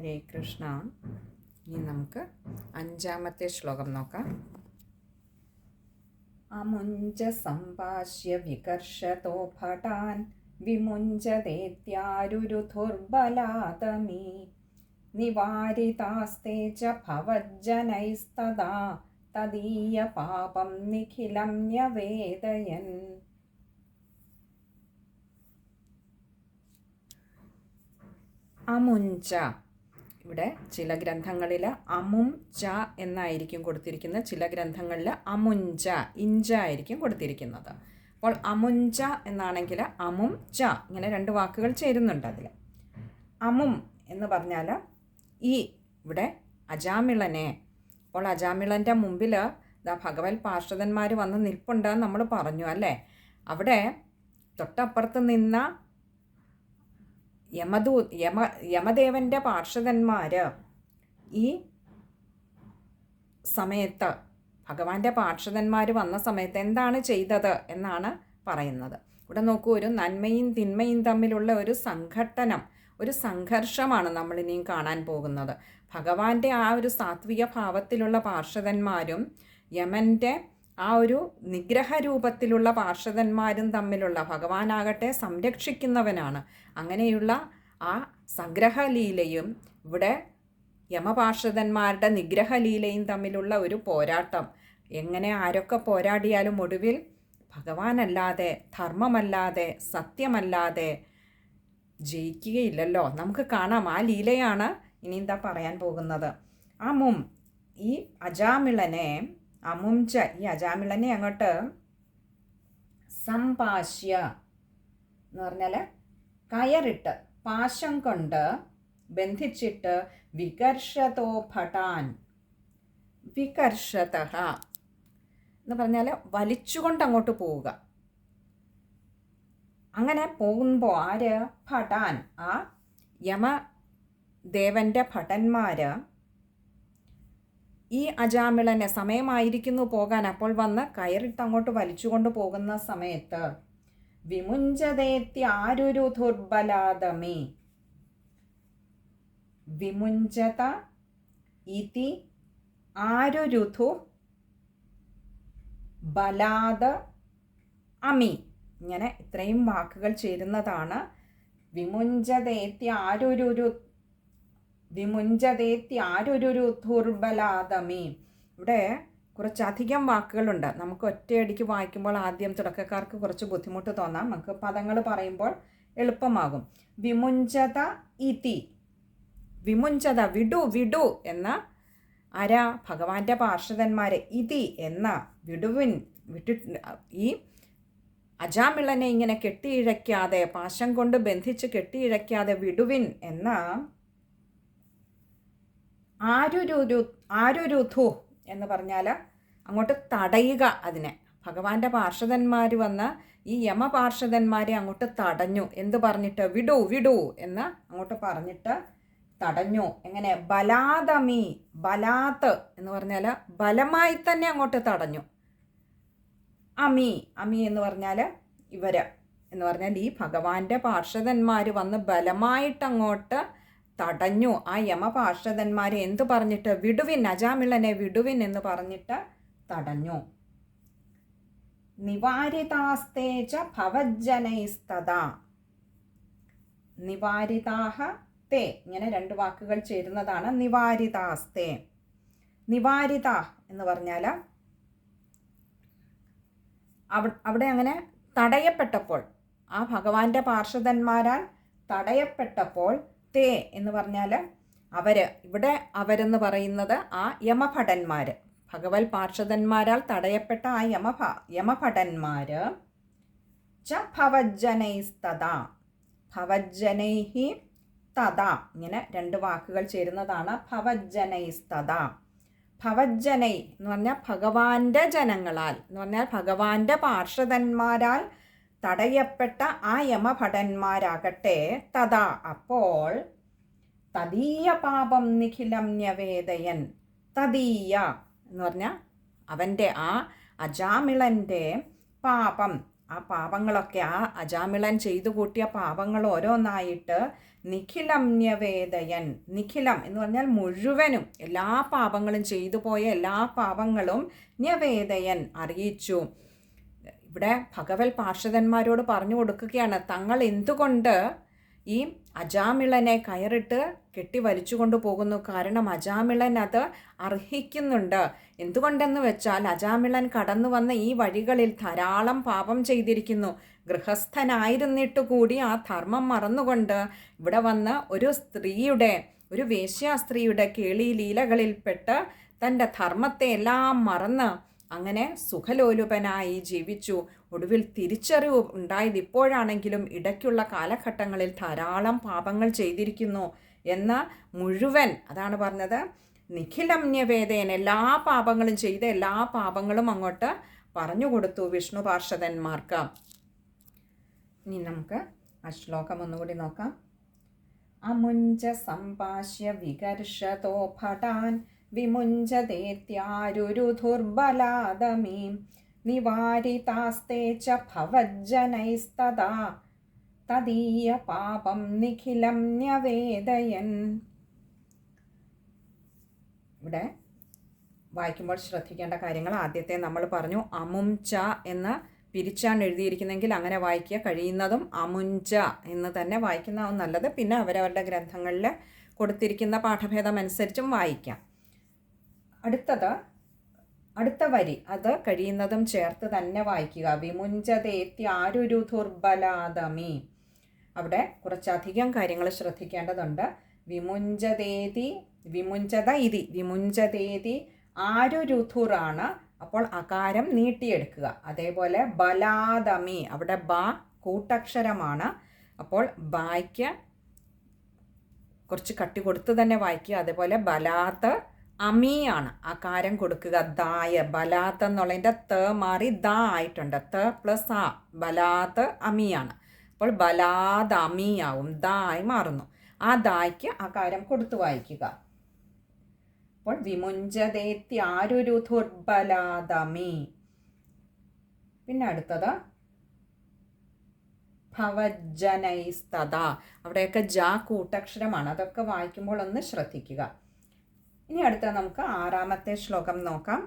ഹരേ കൃഷ്ണ. ഇനി നമുക്ക് അഞ്ചാമത്തെ ശ്ലോകം നോക്കാം. അമുഞ്ച സംഭാഷ്യ വികർഷതോ ഭടാൻ വിമുഞ്ചതേത്യാരുരുധുർബലാതമീ നിവാരിതാസ്തേ ച ഭവജ്ജനൈസ്തദാ തദീയ പാപം നിഖിലം ന്യവേദയൻ. അമുഞ്ച, ഇവിടെ ചില ഗ്രന്ഥങ്ങളിൽ അമും ച എന്നായിരിക്കും കൊടുത്തിരിക്കുന്നത്, ചില ഗ്രന്ഥങ്ങളിൽ അമുഞ്ച ഇഞ്ച ആയിരിക്കും കൊടുത്തിരിക്കുന്നത്. അപ്പോൾ അമുഞ്ച എന്നാണെങ്കിൽ അമും ച ഇങ്ങനെ രണ്ട് വാക്കുകൾ ചേരുന്നുണ്ട് അതിൽ. അമും എന്ന് പറഞ്ഞാൽ ഈ ഇവിടെ അജാമിളനെ, അപ്പോൾ അജാമിളൻ്റെ മുമ്പിൽ ഭഗവത് പാർഷദന്മാർ വന്ന് നിൽപ്പുണ്ടെന്ന് നമ്മൾ പറഞ്ഞു അല്ലേ. അവിടെ തൊട്ടപ്പുറത്ത് നിന്ന യമദേവൻ്റെ പാർഷദന്മാർ ഈ സമയത്ത് ഭഗവാന്റെ പാർഷദന്മാർ വന്ന സമയത്ത് എന്താണ് ചെയ്തത് എന്നാണ് പറയുന്നത്. ഇവിടെ നോക്കൂ, ഒരു നന്മയും തിന്മയും തമ്മിലുള്ള ഒരു സംഘട്ടനം, ഒരു സംഘർഷമാണ് നമ്മളിനിയും കാണാൻ പോകുന്നത്. ഭഗവാന്റെ ആ ഒരു സാത്വിക ഭാവത്തിലുള്ള പാർഷദന്മാരും യമൻ്റെ ആ ഒരു നിഗ്രഹരൂപത്തിലുള്ള പാർഷദന്മാരും തമ്മിലുള്ള, ഭഗവാനാകട്ടെ സംരക്ഷിക്കുന്നവനാണ്, അങ്ങനെയുള്ള ആ സംഗ്രഹലീലയും ഇവിടെ യമപാർഷദന്മാരുടെ നിഗ്രഹലീലയും തമ്മിലുള്ള ഒരു പോരാട്ടം. എങ്ങനെ ആരൊക്കെ പോരാടിയാലും ഒടുവിൽ ഭഗവാനല്ലാതെ, ധർമ്മമല്ലാതെ, സത്യമല്ലാതെ ജയിക്കുകയില്ലല്ലോ. നമുക്ക് കാണാം, ആ ലീലയാണ് ഇനി എന്താ പറയാൻ പോകുന്നത്. അമും, ഈ അജാമിളനെ, അമുംച ഈ അജാമിളനെ അങ്ങോട്ട് സംപാശ്യ എന്ന് പറഞ്ഞാൽ കയറിട്ട്, പാശം കൊണ്ട് ബന്ധിച്ചിട്ട്, വികർഷതോ ഭടാൻ, വികർഷത എന്ന് പറഞ്ഞാൽ വലിച്ചുകൊണ്ട് അങ്ങോട്ട് പോവുക. അങ്ങനെ പോകുമ്പോൾ ആര്? ഭടാൻ, ആ യമദേവൻ്റെ ഭടന്മാർ ഈ അജാമിളനെ സമയമായിരിക്കുന്നു പോകാൻ, അപ്പോൾ വന്ന് കയറിട്ട് അങ്ങോട്ട് വലിച്ചുകൊണ്ട് പോകുന്ന സമയത്ത് വിമുഞ്ചതേത്യാരുരുധുർബലാദമേ, വിമുഞ്ചത ഇതി ആരുരുധു ബലാദ അമി, ഇങ്ങനെ ഇത്രയും വാക്കുകൾ ചേരുന്നതാണ് വിമുഞ്ചതേത്യാരുരുധുർബലാദമി. ഇവിടെ കുറച്ചധികം വാക്കുകളുണ്ട്. നമുക്ക് ഒറ്റയടിക്ക് വായിക്കുമ്പോൾ ആദ്യം തുടക്കക്കാർക്ക് കുറച്ച് ബുദ്ധിമുട്ട് തോന്നാം. നമുക്ക് പദങ്ങൾ പറയുമ്പോൾ എളുപ്പമാകും. വിമുഞ്ചത ഇതി, വിമുഞ്ചത വിടു വിടു എന്ന ആരാ? ഭഗവാന്റെ പാർഷദന്മാരെ. ഇതി എന്ന വിടുവിൻ, ഈ അജാമിളനെ ഇങ്ങനെ കെട്ടിയിഴയ്ക്കാതെ, പാശം കൊണ്ട് ബന്ധിച്ച് കെട്ടിയിഴയ്ക്കാതെ വിടുവിൻ എന്ന ആരുരുധു എന്ന് പറഞ്ഞാൽ അങ്ങോട്ട് തടയുക. അതിനെ ഭഗവാന്റെ പാർഷദന്മാർ വന്ന് ഈ യമപാർഷദന്മാരെ അങ്ങോട്ട് തടഞ്ഞു. എന്ത് പറഞ്ഞിട്ട്? വിടു വിടു എന്ന് അങ്ങോട്ട് പറഞ്ഞിട്ട് തടഞ്ഞു. എങ്ങനെ? ബലാദമി, ബലാത്ത് എന്ന് പറഞ്ഞാൽ ബലമായി തന്നെ അങ്ങോട്ട് തടഞ്ഞു. അമി, അമി എന്ന് പറഞ്ഞാൽ ഇവർ എന്ന് പറഞ്ഞാൽ ഈ ഭഗവാന്റെ പാർഷദന്മാർ വന്ന് ബലമായിട്ട് അങ്ങോട്ട് തടഞ്ഞു ആ യമപാർഷദന്മാരെ. എന്തു പറഞ്ഞിട്ട്? വിടുവിൻ, അജാമിളനെ വിടുവിൻ എന്ന് പറഞ്ഞിട്ട് തടഞ്ഞു. നിവാരിതാസ്തേ ച ഭവജ്ജനൈസ്തദാ, നിവാരിതാഹ തേ, ഇങ്ങനെ രണ്ട് വാക്കുകൾ ചേരുന്നതാണ് നിവാരിതാസ്തേ. നിവാരിത എന്ന് പറഞ്ഞാൽ അവിടെ അങ്ങനെ തടയപ്പെട്ടപ്പോൾ, ആ ഭഗവാന്റെ പാർഷദന്മാരാൽ തടയപ്പെട്ടപ്പോൾ, തേ എന്ന് പറഞ്ഞാൽ അവർ, ഇവിടെ അവരെന്ന് പറയുന്നത് ആ യമഭടന്മാർ, ഭഗവത് പാർഷദന്മാരാൽ തടയപ്പെട്ട ആ യമഭടന്മാർ. ച ഭവജ്ജനൈസ്തദാ, ഭവജ്ജനൈഹി തദാ, ഇങ്ങനെ രണ്ട് വാക്കുകൾ ചേരുന്നതാണ് ഭവജ്ജനൈസ്തദാ. ഭവജ്ജനൈ എന്ന് പറഞ്ഞാൽ ഭഗവാന്റെ ജനങ്ങളാൽ എന്ന് പറഞ്ഞാൽ ഭഗവാന്റെ പാർഷദന്മാരാൽ തടയപ്പെട്ട ആ യമഭടന്മാരാകട്ടെ, തഥാ അപ്പോൾ, തദീയ പാപം നിഖിലം ന്യവേദയൻ, തദീയ എന്ന് പറഞ്ഞാൽ അവൻ്റെ, ആ അജാമിളൻ്റെ പാപം, ആ പാപങ്ങളൊക്കെ, ആ അജാമിളൻ ചെയ്തു കൂട്ടിയ പാപങ്ങൾ ഓരോന്നായിട്ട് നിഖിലം ന്യവേദയൻ, നിഖിലം എന്ന് പറഞ്ഞാൽ മുഴുവനും, എല്ലാ പാപങ്ങളും ചെയ്തു പോയ എല്ലാ പാപങ്ങളും ന്യവേദയൻ അറിയിച്ചു. ഇവിടെ ഭഗവത് പാർഷദന്മാരോട് പറഞ്ഞു കൊടുക്കുകയാണ്, തങ്ങൾ എന്തുകൊണ്ട് ഈ അജാമിളനെ കയറിട്ട് കെട്ടി വലിച്ചു കൊണ്ടുപോകുന്നു. കാരണം അജാമിളൻ അത് അർഹിക്കുന്നുണ്ട്. എന്തുകൊണ്ടെന്ന് വെച്ചാൽ അജാമിളൻ കടന്നു വന്ന ഈ വഴികളിൽ ധാരാളം പാപം ചെയ്തിരിക്കുന്നു. ഗൃഹസ്ഥനായിരുന്നിട്ട് കൂടി ആ ധർമ്മം മറന്നുകൊണ്ട് ഇവിടെ വന്ന് ഒരു വേശ്യാ സ്ത്രീയുടെ കേളി ലീലകളിൽപ്പെട്ട് തൻ്റെ ധർമ്മത്തെ എല്ലാം മറന്ന് അങ്ങനെ സുഖലോലുപനായി ജീവിച്ചു. ഒടുവിൽ തിരിച്ചറിവ് ഉണ്ടായത് ഇപ്പോഴാണെങ്കിലും ഇടയ്ക്കുള്ള കാലഘട്ടങ്ങളിൽ ധാരാളം പാപങ്ങൾ ചെയ്തിരിക്കുന്നു എന്ന മുഴുവൻ, അതാണ് പറഞ്ഞത് നിഖിലം ന്യവേദയൻ, എല്ലാ പാപങ്ങളും ചെയ്ത എല്ലാ പാപങ്ങളും അങ്ങോട്ട് പറഞ്ഞു കൊടുത്തു വിഷ്ണു പാർഷദന്മാർക്ക്. ഇനി നമുക്ക് ആ ശ്ലോകം ഒന്നുകൂടി നോക്കാം. അമുഞ്ച സംഭാഷ്യ വികർഷതോ ഭടാൻ വിമുഞ്ചതേത്യാരുരുധുർബലാദമീം നിവാരിതാസ്തേ ച ഭവജ്ജനൈസ്തദാ തദീയ പാപം നിഖിലം ന്യവേദയൻ. ഇവിടെ വായിക്കുമ്പോൾ ശ്രദ്ധിക്കേണ്ട കാര്യങ്ങൾ ആദ്യത്തെ നമ്മൾ പറഞ്ഞു. അമുംച എന്ന് പിരിച്ചാണ് എഴുതിയിരിക്കുന്നതെങ്കിൽ അങ്ങനെ വായിക്കുക. കഴിയുന്നതും അമുഞ്ച എന്ന് തന്നെ വായിക്കുന്നതാവും നല്ലത്. പിന്നെ അവരവരുടെ ഗ്രന്ഥങ്ങളിൽ കൊടുത്തിരിക്കുന്ന പാഠഭേദം അനുസരിച്ചും വായിക്കാം. അടുത്ത വരി അത് കഴിയുന്നതും ചേർത്ത് തന്നെ വായിക്കുക. വിമുഞ്ചതേത്യാരുരുധുർബലാദമി. അവിടെ കുറച്ചധികം കാര്യങ്ങൾ ശ്രദ്ധിക്കേണ്ടതുണ്ട്. വിമുഞ്ചതേതി ആരുരുധുറാണ്. അപ്പോൾ അകാരം നീട്ടിയെടുക്കുക. അതേപോലെ ബലാദമി, അവിടെ ബ കൂട്ടക്ഷരമാണ്. അപ്പോൾ ബായ്ക്ക് കുറച്ച് കട്ടി കൊടുത്ത് തന്നെ വായിക്കുക. അതേപോലെ ബലാത്ത് അമിയാണ്, അകാരം കൊടുക്കുക. ദായ, ബലാത്ത് എന്നുള്ളതിൻ്റെ ത മാറി ദ ആയിട്ടുണ്ട്. ത പ്ലസ് ആ, ബലാത്ത് അമിയാണ്. അപ്പോൾ ബലാദ് അമിയാവും, ദ ആയി മാറുന്നു. ആ ദായ്ക്ക് അകാരം കൊടുത്തു വായിക്കുക. അപ്പോൾ വിമുഞ്ചതേത്യാരുരുധുർബലാദമി. പിന്നെ അടുത്തത് ഭവജ്ജനൈസ്തദ. അവിടെയൊക്കെ ജ കൂട്ടക്ഷരമാണ്. അതൊക്കെ വായിക്കുമ്പോൾ ഒന്ന് ശ്രദ്ധിക്കുക. ഇനി അടുത്ത നമുക്ക് 6ാമത്തെ ശ്ലോകം നോക്കാം.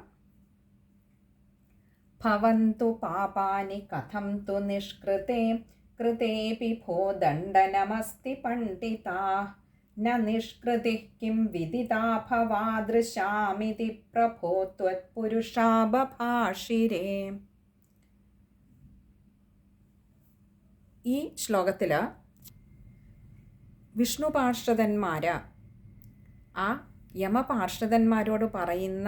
ഭവന്തു പാപാനി കഥം തു നിഷ്കൃതേ കൃതേപി ഭോ ദണ്ഡനമസ്തി പണ്ഡിതാ ന നിഷ്കൃതി കിം വിദിതാ ഭവാദൃശാമിതി പ്രഭോ ത്വത്പുരുഷാബഭാഷിരേ. ഈ ശ്ലോകത്തിൽ വിഷ്ണു പാർഷദന്മാർ ആ യമപാർഷദന്മാരോട് പറയുന്ന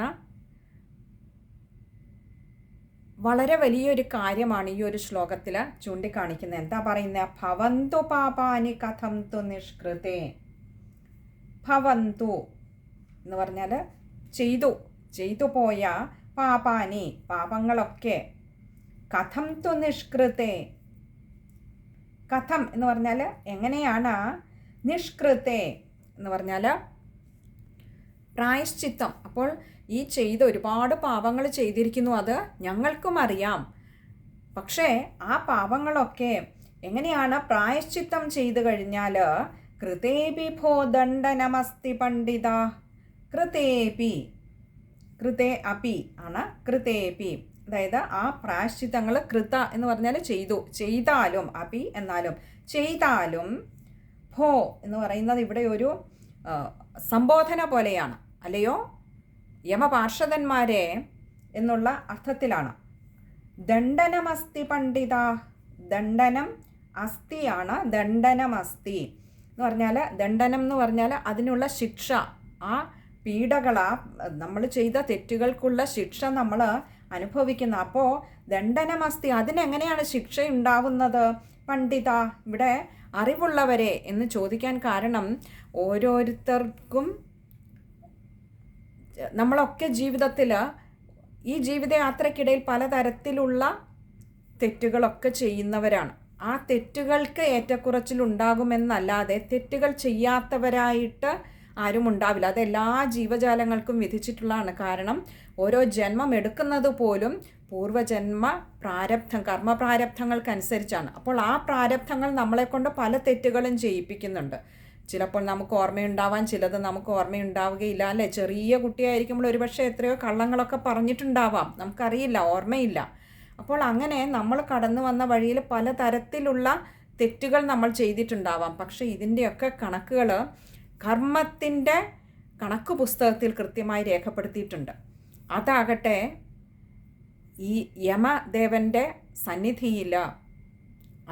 വളരെ വലിയൊരു കാര്യമാണ് ഈ ഒരു ശ്ലോകത്തിൽ ചൂണ്ടിക്കാണിക്കുന്നത്. എന്താ പറയുന്നത്? ഭവന്തു പാപാനി കഥം തു നിഷ്കൃതേ. ഭവന്തു എന്ന് പറഞ്ഞാൽ ചെയ്തു പോയ പാപാനി, പാപങ്ങളൊക്കെ, കഥം തു നിഷ്കൃതേ. കഥം എന്ന് പറഞ്ഞാൽ എങ്ങനെയാണ്, നിഷ്കൃതേ എന്ന് പറഞ്ഞാൽ പ്രായശ്ചിത്തം. അപ്പോൾ ഈ ഒരുപാട് പാപങ്ങൾ ചെയ്തിരിക്കുന്നു, അത് ഞങ്ങൾക്കും അറിയാം. പക്ഷേ ആ പാപങ്ങളൊക്കെ എങ്ങനെയാണ് പ്രായശ്ചിത്തം ചെയ്തു കഴിഞ്ഞാൽ, കൃതേപി ഭോ ദണ്ഡനമസ്തി പണ്ഡിത. കൃതേ അപി ആണ് കൃതേപി. അതായത് ആ പ്രായശ്ചിത്തങ്ങൾ, കൃത എന്ന് പറഞ്ഞാൽ ചെയ്താലും, അപി എന്നാലും ചെയ്താലും, ഭോ എന്ന് പറയുന്നത് ഇവിടെ ഒരു സംബോധന പോലെയാണ്. അല്ലയോ യമപാർഷദന്മാരെ എന്നുള്ള അർത്ഥത്തിലാണ്. ദണ്ഡനമസ്തി പണ്ഡിത. ദണ്ഡനം അസ്ഥിയാണ്, ദണ്ഡനമസ്തി എന്ന് പറഞ്ഞാൽ, ദണ്ഡനം എന്ന് പറഞ്ഞാൽ അതിനുള്ള ശിക്ഷ, ആ പീഡകൾ, നമ്മൾ ചെയ്ത തെറ്റുകൾക്കുള്ള ശിക്ഷ നമ്മൾ അനുഭവിക്കുന്ന. അപ്പോൾ ദണ്ഡനമസ്തി, അതിനെങ്ങനെയാണ് ശിക്ഷ ഉണ്ടാവുന്നത്? പണ്ഡിത, ഇവിടെ അറിവുള്ളവരെ എന്ന് ചോദിക്കാൻ കാരണം, ഓരോരുത്തർക്കും നമ്മളൊക്കെ ജീവിതത്തിൽ ഈ ജീവിതയാത്രയ്ക്കിടയിൽ പലതരത്തിലുള്ള തെറ്റുകളൊക്കെ ചെയ്യുന്നവരാണ്. ആ തെറ്റുകൾക്ക് ഏറ്റക്കുറച്ചിലുണ്ടാകുമെന്നല്ലാതെ തെറ്റുകൾ ചെയ്യാത്തവരായിട്ട് ആരും ഉണ്ടാവില്ല. അത് എല്ലാ ജീവജാലങ്ങൾക്കും വിധിച്ചിട്ടുള്ളതാണ്. കാരണം ഓരോ ജന്മം എടുക്കുന്നത് പോലും പൂർവ്വജന്മ കർമ്മപ്രാരബ്ധങ്ങൾക്കനുസരിച്ചാണ്. അപ്പോൾ ആ പ്രാരബ്ധങ്ങൾ നമ്മളെക്കൊണ്ട് പല തെറ്റുകളും ചെയ്യിപ്പിക്കുന്നുണ്ട്. ചിലപ്പോൾ നമുക്ക് ഓർമ്മയുണ്ടാവാൻ, ചിലത് നമുക്ക് ഓർമ്മയുണ്ടാവുകയില്ല, അല്ലേ? ചെറിയ കുട്ടിയായിരിക്കുമ്പോൾ ഒരുപക്ഷെ എത്രയോ കള്ളങ്ങളൊക്കെ പറഞ്ഞിട്ടുണ്ടാവാം, നമുക്കറിയില്ല, ഓർമ്മയില്ല. അപ്പോൾ അങ്ങനെ നമ്മൾ കടന്നു വന്ന വഴിയിൽ പലതരത്തിലുള്ള തെറ്റുകൾ നമ്മൾ ചെയ്തിട്ടുണ്ടാവാം. പക്ഷേ ഇതിൻ്റെയൊക്കെ കണക്കുകൾ കർമ്മത്തിൻ്റെ കണക്ക് പുസ്തകത്തിൽ കൃത്യമായി രേഖപ്പെടുത്തിയിട്ടുണ്ട്. അതാകട്ടെ ഈ യമദേവൻ്റെ സന്നിധിയിൽ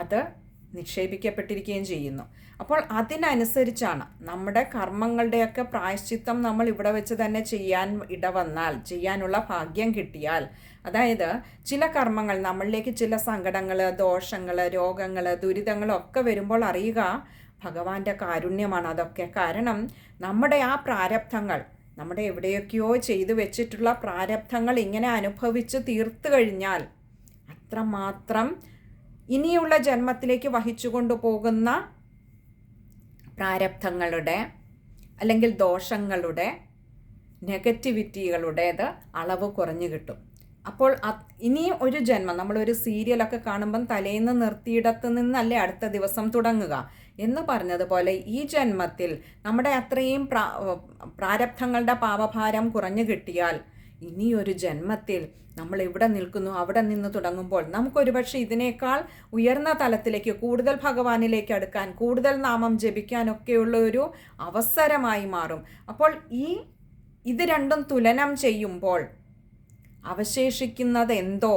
അത് നിക്ഷേപിക്കപ്പെട്ടിരിക്കുകയും ചെയ്യുന്നു. അപ്പോൾ അതിനനുസരിച്ചാണ് നമ്മുടെ കർമ്മങ്ങളുടെയൊക്കെ പ്രായശ്ചിത്തം നമ്മൾ ഇവിടെ വെച്ച് തന്നെ ചെയ്യാനുള്ള ഭാഗ്യം കിട്ടിയാൽ, അതായത് ചില കർമ്മങ്ങൾ നമ്മളിലേക്ക് ചില സങ്കടങ്ങൾ, ദോഷങ്ങൾ, രോഗങ്ങൾ, ദുരിതങ്ങളൊക്കെ വരുമ്പോൾ അറിയുക ഭഗവാന്റെ കാരുണ്യമാണ് അതൊക്കെ. കാരണം നമ്മുടെ ആ പ്രാരബ്ധങ്ങൾ, നമ്മുടെ എവിടെയൊക്കെയോ ചെയ്തു വെച്ചിട്ടുള്ള പ്രാരബ്ധങ്ങൾ ഇങ്ങനെ അനുഭവിച്ച് തീർത്തു കഴിഞ്ഞാൽ അത്രമാത്രം ഇനിയുള്ള ജന്മത്തിലേക്ക് വഹിച്ചു കൊണ്ടുപോകുന്ന പ്രാരബ്ധങ്ങളുടെ അല്ലെങ്കിൽ ദോഷങ്ങളുടെ നെഗറ്റിവിറ്റികളുടേത് അളവ് കുറഞ്ഞു കിട്ടും. അപ്പോൾ ഇനി ഒരു ജന്മം, നമ്മളൊരു സീരിയലൊക്കെ കാണുമ്പം തലേന്ന് നിർത്തിയിടത്ത് നിന്നല്ലേ അടുത്ത ദിവസം തുടങ്ങുക എന്ന് പറഞ്ഞതുപോലെ ഈ ജന്മത്തിൽ നമ്മുടെ അത്രയും പ്രാരബ്ധങ്ങളുടെ പാപഭാരം കുറഞ്ഞു കിട്ടിയാൽ ഇനിയൊരു ജന്മത്തിൽ നമ്മൾ എവിടെ നിൽക്കുന്നു അവിടെ നിന്ന് തുടങ്ങുമ്പോൾ നമുക്കൊരുപക്ഷെ ഇതിനേക്കാൾ ഉയർന്ന തലത്തിലേക്ക്, കൂടുതൽ ഭഗവാനിലേക്ക് അടുക്കാൻ, കൂടുതൽ നാമം ജപിക്കാനൊക്കെയുള്ള ഒരു അവസരമായി മാറും. അപ്പോൾ ഇത് രണ്ടും തുലനം ചെയ്യുമ്പോൾ അവശേഷിക്കുന്നത് എന്തോ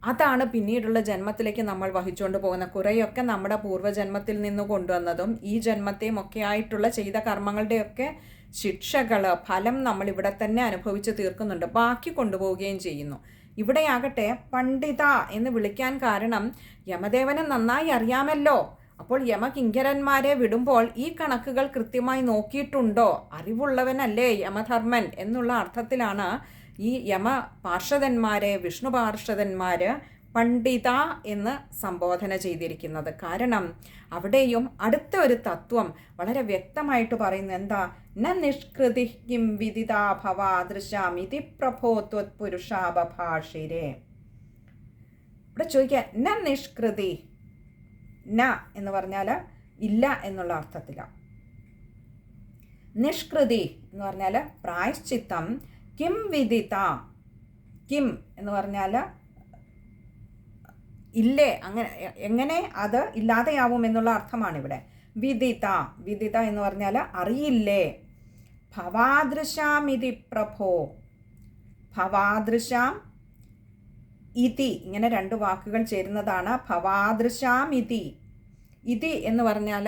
അതാണ് പിന്നീടുള്ള ജന്മത്തിലേക്ക് നമ്മൾ വഹിച്ചുകൊണ്ട് പോകുന്ന കുറേയൊക്കെ നമ്മുടെ പൂർവ്വജന്മത്തിൽ നിന്ന് കൊണ്ടുവന്നതും ഈ ജന്മത്തെയും ഒക്കെ ആയിട്ടുള്ള ചെയ്ത കർമ്മങ്ങളുടെയൊക്കെ ശിക്ഷകൾ, ഫലം നമ്മൾ ഇവിടെ തന്നെ അനുഭവിച്ച് തീർക്കുന്നുണ്ട്, ബാക്കി കൊണ്ടുപോവുകയും ചെയ്യുന്നു. ഇവിടെയാകട്ടെ പണ്ഡിത എന്ന് വിളിക്കാൻ കാരണം യമദേവനെ നന്നായി അറിയാമല്ലോ. അപ്പോൾ യമകിങ്കരന്മാരെ വിടുമ്പോൾ ഈ കണക്കുകൾ കൃത്യമായി നോക്കിയിട്ടുണ്ടോ, അറിവുള്ളവനല്ലേ യമധർമ്മൻ എന്നുള്ള അർത്ഥത്തിലാണ് ഈ യമ പാർഷദന്മാരെ, വിഷ്ണു പാർഷദന്മാർ പണ്ഡിത എന്ന് സംബോധന ചെയ്തിരിക്കുന്നത്. കാരണം അവിടെയും അടുത്ത ഒരു തത്വം വളരെ വ്യക്തമായിട്ട് പറയുന്നു. എന്താ? ന നിഷ്കൃതി കിം വിദിതാ ഭവാദൃശാമിതി പ്രഭോ ത്വത്പുരുഷാപഭാഷിരേ. ഇവിടെ ചോദിക്കുക ന നിഷ്കൃതി. ന എന്ന് പറഞ്ഞാൽ ഇല്ല എന്നുള്ള അർത്ഥത്തിലാണ്. നിഷ്കൃതി എന്ന് പറഞ്ഞാൽ പ്രായശ്ചിത്തം. കിം വിദിത, കിം എന്ന് പറഞ്ഞാൽ ഇല്ലേ, എങ്ങനെ അത് ഇല്ലാതെയാവും എന്നുള്ള അർത്ഥമാണ് ഇവിടെ. വിദിത, വിദിത എന്ന് പറഞ്ഞാൽ അറിയില്ലേ. ഭവാദൃശാമിതി പ്രഭോ, ഭവാദൃശാം ഇതി, ഇങ്ങനെ രണ്ട് വാക്കുകൾ ചേരുന്നതാണ് ഭവാദൃശാം ഇതി. ഇതി എന്ന് പറഞ്ഞാൽ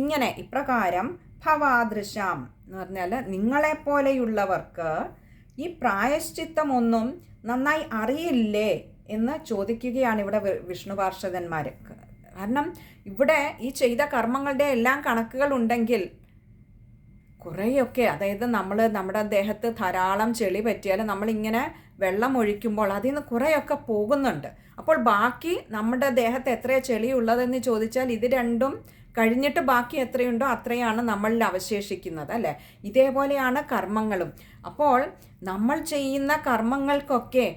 ഇങ്ങനെ, ഇപ്രകാരം. ഭവാദൃശാം എന്ന് പറഞ്ഞാൽ നിങ്ങളെപ്പോലെയുള്ളവർക്ക് ഈ പ്രായശ്ചിത്തമൊന്നും നന്നായി അറിയില്ലേ എന്ന് ചോദിക്കുകയാണ് ഇവിടെ വിഷ്ണു പാർഷദന്മാർ. കാരണം ഇവിടെ ഈ ചെയ്ത കർമ്മങ്ങളുടെ എല്ലാം കണക്കുകൾ ഉണ്ടെങ്കിൽ കുറേയൊക്കെ, അതായത് നമ്മുടെ ദേഹത്ത് ധാരാളം ചെളി പറ്റിയാൽ നമ്മളിങ്ങനെ വെള്ളം ഒഴിക്കുമ്പോൾ അതിൽ നിന്ന് കുറേയൊക്കെ പോകുന്നുണ്ട്. അപ്പോൾ ബാക്കി നമ്മുടെ ദേഹത്ത് എത്രയാണ് ചെളിയുള്ളതെന്ന് ചോദിച്ചാൽ ഇത് രണ്ടും കഴിഞ്ഞിട്ട് ബാക്കി എത്രയുണ്ടോ അത്രയാണ് നമ്മളിൽ അവശേഷിക്കുന്നത്, അല്ലേ? ഇതേപോലെയാണ് കർമ്മങ്ങളും. അപ്പോൾ നമ്മൾ ചെയ്യുന്ന കർമ്മങ്ങൾക്കൊക്കെ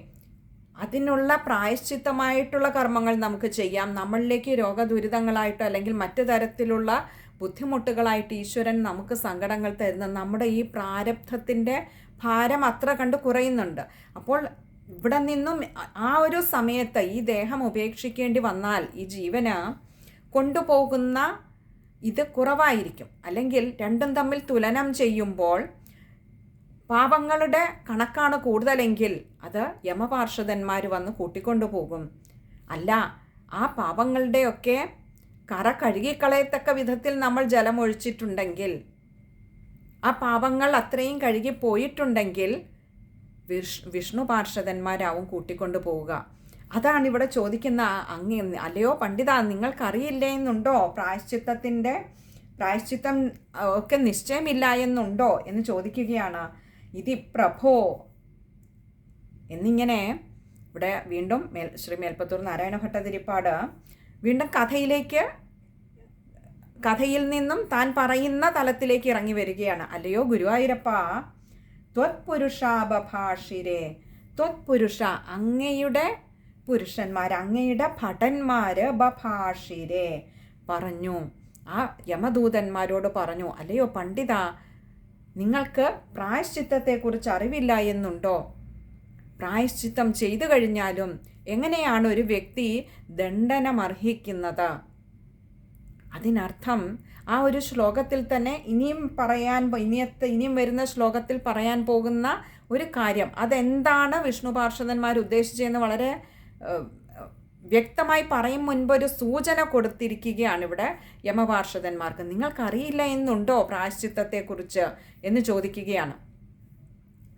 അതിനുള്ള പ്രായശ്ചിത്തമായിട്ടുള്ള കർമ്മങ്ങൾ നമുക്ക് ചെയ്യാം. നമ്മളിലേക്ക് രോഗദുരിതങ്ങളായിട്ടോ അല്ലെങ്കിൽ മറ്റു തരത്തിലുള്ള ബുദ്ധിമുട്ടുകളായിട്ട് ഈശ്വരൻ നമുക്ക് സങ്കടങ്ങൾ തരുന്ന നമ്മുടെ ഈ പ്രാരബ്ധത്തിൻ്റെ ഭാരം അത്ര കണ്ട് കുറയുന്നുണ്ട്. അപ്പോൾ ഇവിടെ നിന്നും ആ ഒരു സമയത്ത് ഈ ദേഹം ഉപേക്ഷിക്കേണ്ടി വന്നാൽ ഈ ജീവന് കൊണ്ടുപോകുന്ന ഇത് കുറവായിരിക്കും. അല്ലെങ്കിൽ രണ്ടും തമ്മിൽ തുലനം ചെയ്യുമ്പോൾ പാപങ്ങളുടെ കണക്കാണ് കൂടുതലെങ്കിൽ അത് യമപാർഷദന്മാർ വന്ന് കൂട്ടിക്കൊണ്ടു പോകും. അല്ല, ആ പാപങ്ങളുടെയൊക്കെ കറ കഴുകിക്കളയത്തക്ക വിധത്തിൽ നമ്മൾ ജലമൊഴിച്ചിട്ടുണ്ടെങ്കിൽ, ആ പാപങ്ങൾ അത്രയും കഴുകിപ്പോയിട്ടുണ്ടെങ്കിൽ വിഷ്ണു പാർഷദന്മാരാവും കൂട്ടിക്കൊണ്ടു പോവുക. അതാണ് ഇവിടെ ചോദിക്കുന്ന. അല്ലയോ പണ്ഡിത, നിങ്ങൾക്കറിയില്ലേ എന്നുണ്ടോ? പ്രായശ്ചിത്തം ഒക്കെ നിശ്ചയമില്ല എന്നുണ്ടോ എന്ന് ചോദിക്കുകയാണ്. ഇതി പ്രഭോ എന്നിങ്ങനെ ഇവിടെ വീണ്ടും ശ്രീ മേൽപ്പത്തൂർ നാരായണ ഭട്ടതിരിപ്പാട് വീണ്ടും കഥയിലേക്ക് കഥയിൽ നിന്നും താൻ പറയുന്ന തലത്തിലേക്ക് ഇറങ്ങി വരികയാണ്. അല്ലയോ ഗുരുവായൂരപ്പ, ത്വത്പുരുഷാബഭാഷിരേ, ത്വത്പുരുഷ അങ്ങയുടെ പുരുഷന്മാർ, അങ്ങയുടെ ഭടന്മാര്, ബഭാഷിരേ പറഞ്ഞു, ആ യമദൂതന്മാരോട് പറഞ്ഞു, അല്ലയോ പണ്ഡിത, നിങ്ങൾക്ക് പ്രായശ്ചിത്തത്തെക്കുറിച്ച് അറിവില്ല എന്നുണ്ടോ? പ്രായശ്ചിത്തം ചെയ്തു കഴിഞ്ഞാലും എങ്ങനെയാണ് ഒരു വ്യക്തി ദണ്ഡനമർഹിക്കുന്നത്? അതിനർത്ഥം ആ ഒരു ശ്ലോകത്തിൽ തന്നെ ഇനിയും വരുന്ന ശ്ലോകത്തിൽ പറയാൻ പോകുന്ന ഒരു കാര്യം, അതെന്താണ് വിഷ്ണു പാർഷദന്മാർ ഉദ്ദേശിച്ചതെന്ന് വളരെ വ്യക്തമായി പറയും മുൻപ് ഒരു സൂചന കൊടുത്തിരിക്കുകയാണ് ഇവിടെ യമപാർഷദന്മാർക്ക്. നിങ്ങൾക്കറിയില്ല എന്നുണ്ടോ പ്രായശ്ചിത്തത്തെക്കുറിച്ച് എന്ന് ചോദിക്കുകയാണ്.